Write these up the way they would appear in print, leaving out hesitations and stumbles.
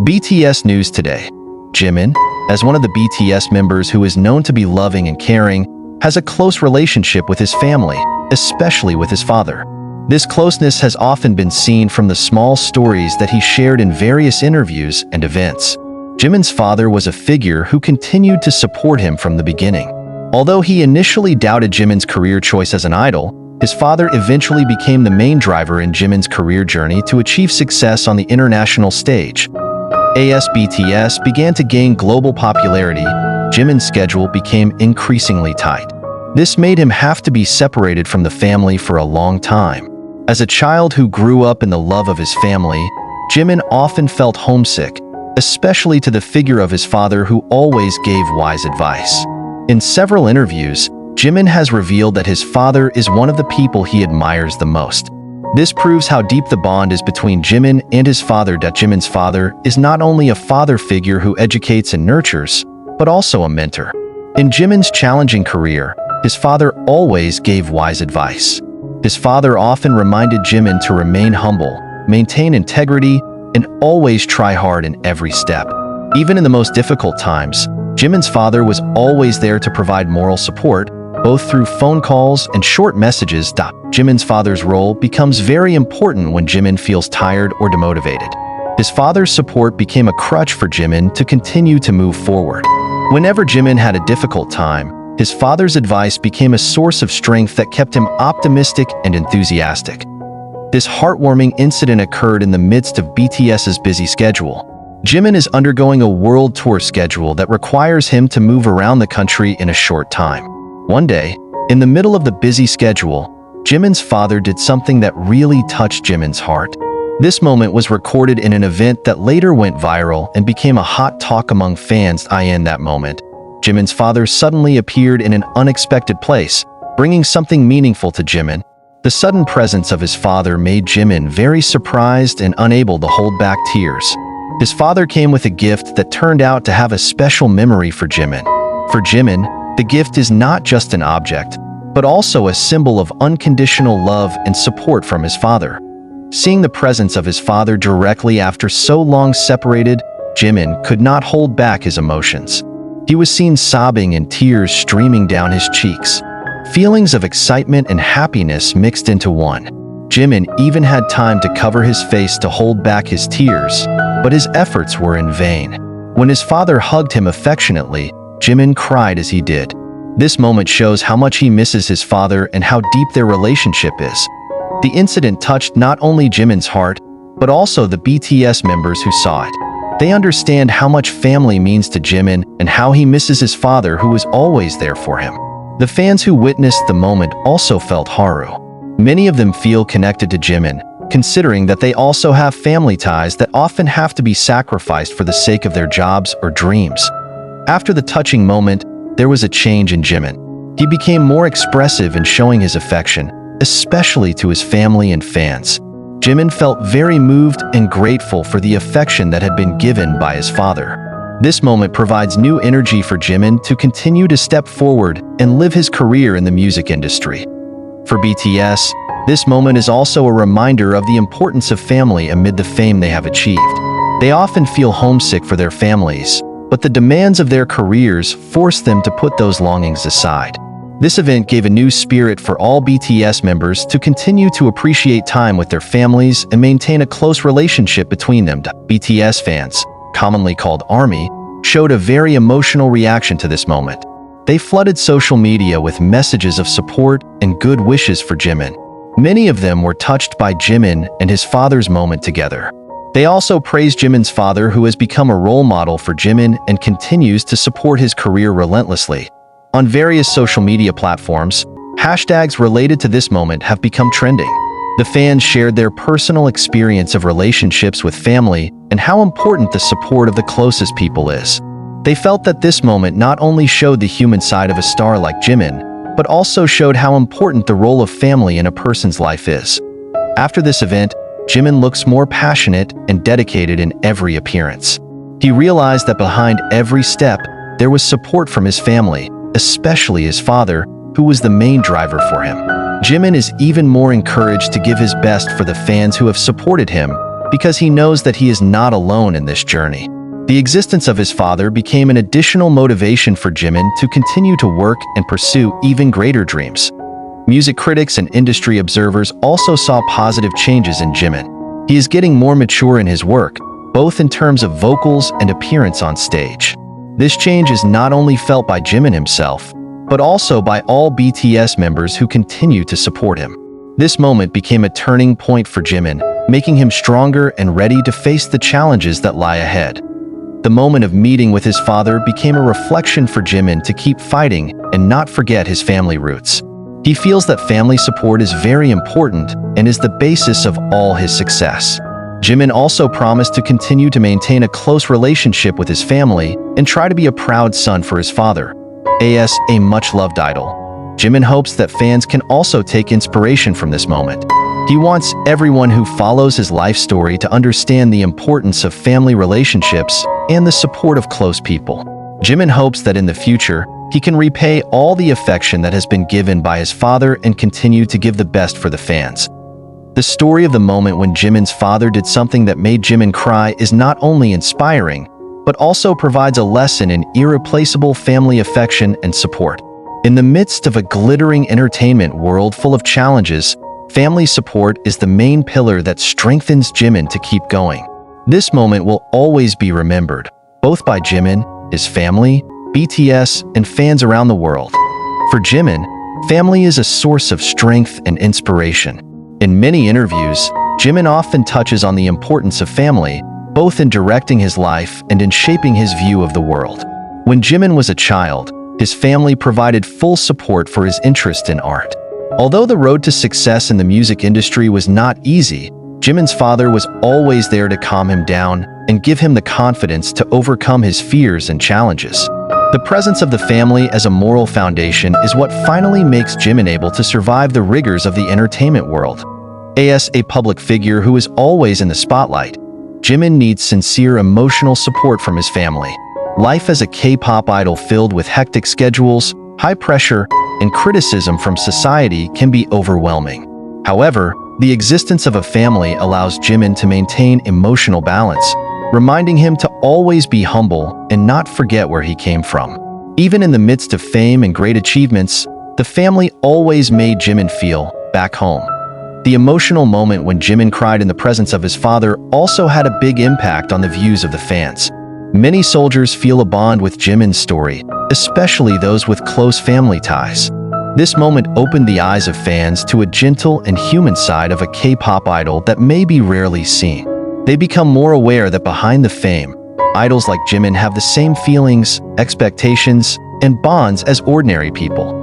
BTS News Today. Jimin, as one of the BTS members who is known to be loving and caring, has a close relationship with his family, especially with his father. This closeness has often been seen from the small stories that he shared in various interviews and events. Jimin's father was a figure who continued to support him from the beginning. Although he initially doubted Jimin's career choice as an idol, his father eventually became the main driver in Jimin's career journey to achieve success on the international stage. As BTS began to gain global popularity, Jimin's schedule became increasingly tight. This made him have to be separated from the family for a long time. As a child who grew up in the love of his family, Jimin often felt homesick, especially to the figure of his father who always gave wise advice. In several interviews, Jimin has revealed that his father is one of the people he admires the most. This proves how deep the bond is between Jimin and his father. Jimin's father is not only a father figure who educates and nurtures, but also a mentor. In Jimin's challenging career, his father always gave wise advice. His father often reminded Jimin to remain humble, maintain integrity, and always try hard in every step. Even in the most difficult times, Jimin's father was always there to provide moral support, both through phone calls and short messages. Jimin's father's role becomes very important when Jimin feels tired or demotivated. His father's support became a crutch for Jimin to continue to move forward. Whenever Jimin had a difficult time, his father's advice became a source of strength that kept him optimistic and enthusiastic. This heartwarming incident occurred in the midst of BTS's busy schedule. Jimin is undergoing a world tour schedule that requires him to move around the country in a short time. One day, in the middle of the busy schedule, Jimin's father did something that really touched Jimin's heart. This moment was recorded in an event that later went viral and became a hot talk among fans. In that moment, Jimin's father suddenly appeared in an unexpected place, bringing something meaningful to Jimin. The sudden presence of his father made Jimin very surprised and unable to hold back tears. His father came with a gift that turned out to have a special memory for Jimin. For Jimin, the gift is not just an object, but also a symbol of unconditional love and support from his father. Seeing the presence of his father directly after so long separated, Jimin could not hold back his emotions. He was seen sobbing and tears streaming down his cheeks. Feelings of excitement and happiness mixed into one. Jimin even had time to cover his face to hold back his tears, but his efforts were in vain. When his father hugged him affectionately, Jimin cried as he did. This moment shows how much he misses his father and how deep their relationship is. The incident touched not only Jimin's heart, but also the BTS members who saw it. They understand how much family means to Jimin and how he misses his father who was always there for him. The fans who witnessed the moment also felt horror. Many of them feel connected to Jimin, considering that they also have family ties that often have to be sacrificed for the sake of their jobs or dreams. After the touching moment, there was a change in Jimin. He became more expressive in showing his affection, especially to his family and fans. Jimin felt very moved and grateful for the affection that had been given by his father. This moment provides new energy for Jimin to continue to step forward and live his career in the music industry. For BTS, this moment is also a reminder of the importance of family amid the fame they have achieved. They often feel homesick for their families, but the demands of their careers force them to put those longings aside. This event gave a new spirit for all BTS members to continue to appreciate time with their families and maintain a close relationship between them. BTS fans, commonly called ARMY, showed a very emotional reaction to this moment. They flooded social media with messages of support and good wishes for Jimin. Many of them were touched by Jimin and his father's moment together. They also praised Jimin's father, who has become a role model for Jimin and continues to support his career relentlessly. On various social media platforms, hashtags related to this moment have become trending. The fans shared their personal experience of relationships with family and how important the support of the closest people is. They felt that this moment not only showed the human side of a star like Jimin, but also showed how important the role of family in a person's life is. After this event, Jimin looks more passionate and dedicated in every appearance. He realized that behind every step, there was support from his family, especially his father, who was the main driver for him. Jimin is even more encouraged to give his best for the fans who have supported him, because he knows that he is not alone in this journey. The existence of his father became an additional motivation for Jimin to continue to work and pursue even greater dreams. Music critics and industry observers also saw positive changes in Jimin. He is getting more mature in his work, both in terms of vocals and appearance on stage. This change is not only felt by Jimin himself, but also by all BTS members who continue to support him. This moment became a turning point for Jimin, making him stronger and ready to face the challenges that lie ahead. The moment of meeting with his father became a reflection for Jimin to keep fighting and not forget his family roots. He feels that family support is very important and is the basis of all his success. Jimin also promised to continue to maintain a close relationship with his family and try to be a proud son for his father. As a much-loved idol, Jimin hopes that fans can also take inspiration from this moment. He wants everyone who follows his life story to understand the importance of family relationships and the support of close people. Jimin hopes that in the future, he can repay all the affection that has been given by his father and continue to give the best for the fans. The story of the moment when Jimin's father did something that made Jimin cry is not only inspiring, but also provides a lesson in irreplaceable family affection and support. In the midst of a glittering entertainment world full of challenges, family support is the main pillar that strengthens Jimin to keep going. This moment will always be remembered, both by Jimin, his family, BTS, and fans around the world. For Jimin, family is a source of strength and inspiration. In many interviews, Jimin often touches on the importance of family, both in directing his life and in shaping his view of the world. When Jimin was a child, his family provided full support for his interest in art. Although the road to success in the music industry was not easy, Jimin's father was always there to calm him down and give him the confidence to overcome his fears and challenges. The presence of the family as a moral foundation is what finally makes Jimin able to survive the rigors of the entertainment world. As a public figure who is always in the spotlight, Jimin needs sincere emotional support from his family. Life as a K-pop idol filled with hectic schedules, high pressure, and criticism from society can be overwhelming. However, the existence of a family allows Jimin to maintain emotional balance, reminding him to always be humble and not forget where he came from. Even in the midst of fame and great achievements, the family always made Jimin feel back home. The emotional moment when Jimin cried in the presence of his father also had a big impact on the views of the fans. Many soldiers feel a bond with Jimin's story, especially those with close family ties. This moment opened the eyes of fans to a gentle and human side of a K-pop idol that may be rarely seen. They become more aware that behind the fame, idols like Jimin have the same feelings, expectations, and bonds as ordinary people.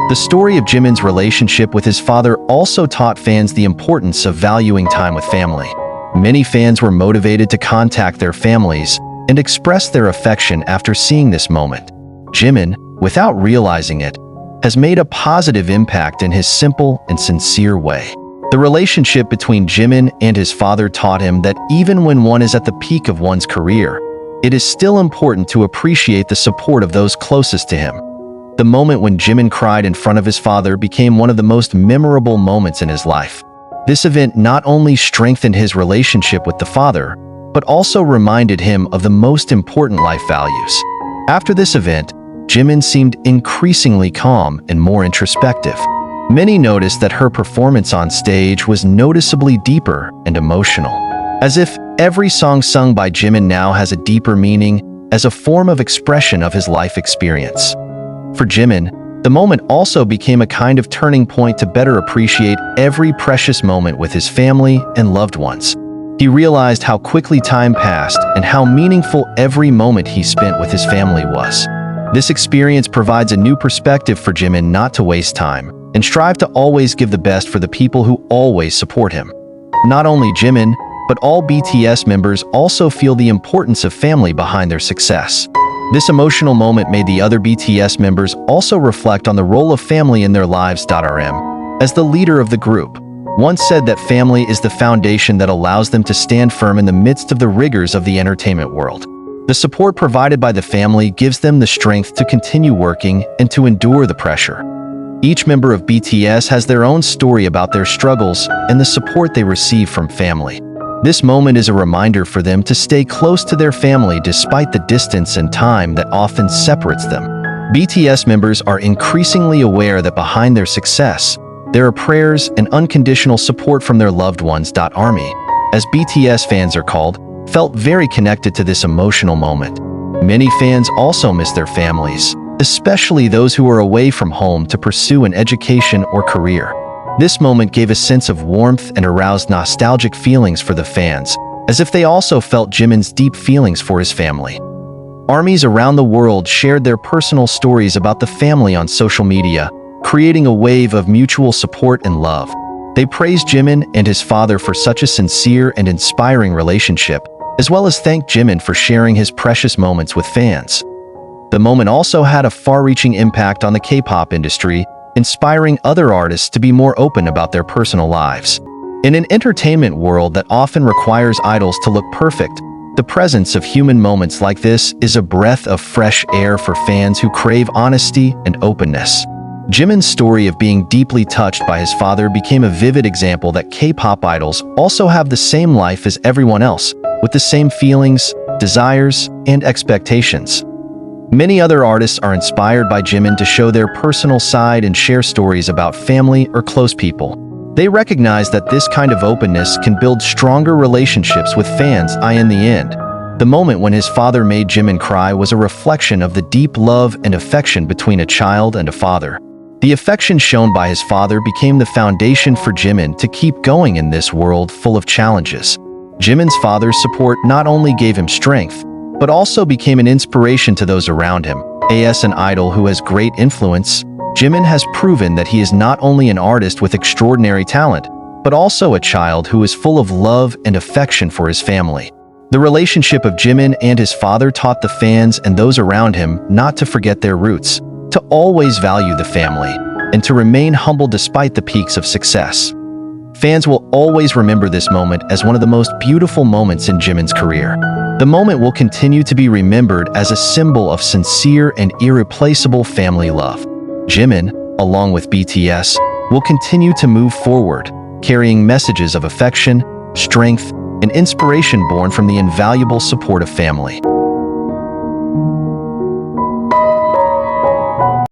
The story of Jimin's relationship with his father also taught fans the importance of valuing time with family. Many fans were motivated to contact their families and express their affection after seeing this moment. Jimin, without realizing it, has made a positive impact in his simple and sincere way. The relationship between Jimin and his father taught him that even when one is at the peak of one's career, it is still important to appreciate the support of those closest to him. The moment when Jimin cried in front of his father became one of the most memorable moments in his life. This event not only strengthened his relationship with the father, but also reminded him of the most important life values. After this event, Jimin seemed increasingly calm and more introspective. Many noticed that her performance on stage was noticeably deeper and emotional, as if every song sung by Jimin now has a deeper meaning as a form of expression of his life experience. For Jimin, the moment also became a kind of turning point to better appreciate every precious moment with his family and loved ones. He realized how quickly time passed and how meaningful every moment he spent with his family was. This experience provides a new perspective for Jimin not to waste time and strive to always give the best for the people who always support him. Not only Jimin, but all BTS members also feel the importance of family behind their success. This emotional moment made the other BTS members also reflect on the role of family in their lives. RM, as the leader of the group, once said that family is the foundation that allows them to stand firm in the midst of the rigors of the entertainment world. The support provided by the family gives them the strength to continue working and to endure the pressure. Each member of BTS has their own story about their struggles and the support they receive from family. This moment is a reminder for them to stay close to their family despite the distance and time that often separates them. BTS members are increasingly aware that behind their success, there are prayers and unconditional support from their loved ones. Army, as BTS fans are called, felt very connected to this emotional moment. Many fans also miss their families, especially those who are away from home to pursue an education or career. This moment gave a sense of warmth and aroused nostalgic feelings for the fans, as if they also felt Jimin's deep feelings for his family. Armies around the world shared their personal stories about the family on social media, creating a wave of mutual support and love. They praised Jimin and his father for such a sincere and inspiring relationship, as well as thanked Jimin for sharing his precious moments with fans. The moment also had a far-reaching impact on the K-pop industry, inspiring other artists to be more open about their personal lives. In an entertainment world that often requires idols to look perfect, the presence of human moments like this is a breath of fresh air for fans who crave honesty and openness. Jimin's story of being deeply touched by his father became a vivid example that K-pop idols also have the same life as everyone else, with the same feelings, desires, and expectations. Many other artists are inspired by Jimin to show their personal side and share stories about family or close people. They recognize that this kind of openness can build stronger relationships with fans. In the end, the moment when his father made Jimin cry was a reflection of the deep love and affection between a child and a father. The affection shown by his father became the foundation for Jimin to keep going in this world full of challenges. Jimin's father's support not only gave him strength, but also became an inspiration to those around him. As an idol who has great influence, Jimin has proven that he is not only an artist with extraordinary talent, but also a child who is full of love and affection for his family. The relationship of Jimin and his father taught the fans and those around him not to forget their roots, to always value the family, and to remain humble despite the peaks of success. Fans will always remember this moment as one of the most beautiful moments in Jimin's career. The moment will continue to be remembered as a symbol of sincere and irreplaceable family love. Jimin, along with BTS, will continue to move forward, carrying messages of affection, strength, and inspiration born from the invaluable support of family.